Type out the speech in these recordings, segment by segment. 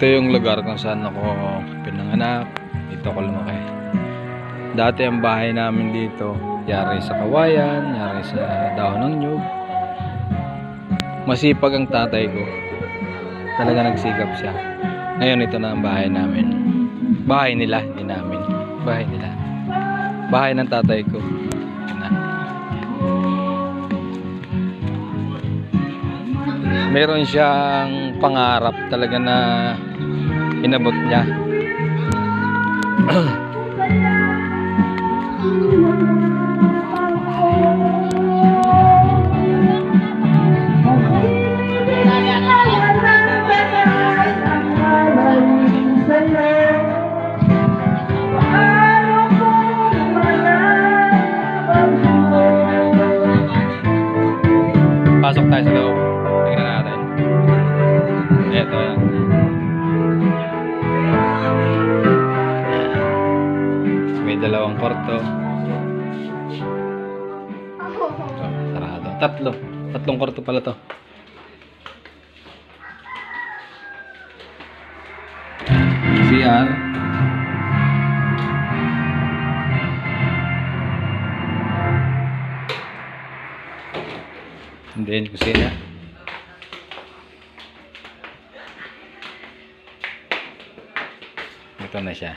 Ito yung lugar kung saan ako pinanganak. Dito ako lumaki. Dati ang bahay namin dito, yari sa kawayan, yari sa dahon ng nyug. Masipag ang tatay ko. Talaga nagsikap siya. Ngayon ito na ang bahay namin. Bahay nila, hindi namin. Bahay nila. Bahay ng tatay ko. Yan na. Meron siyang pangarap talaga na inabot niya. Pasok tayo sa loob. Tingnan natin. Ito yan. May dalawang kwarto. Sarado. Tatlong kwarto pala to. CR. And then kusina. Ito na siya.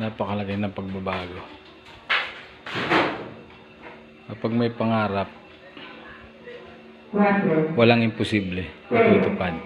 Napakalaki ng pagbabago. Kapag may pangarap, walang imposible. Matutupad.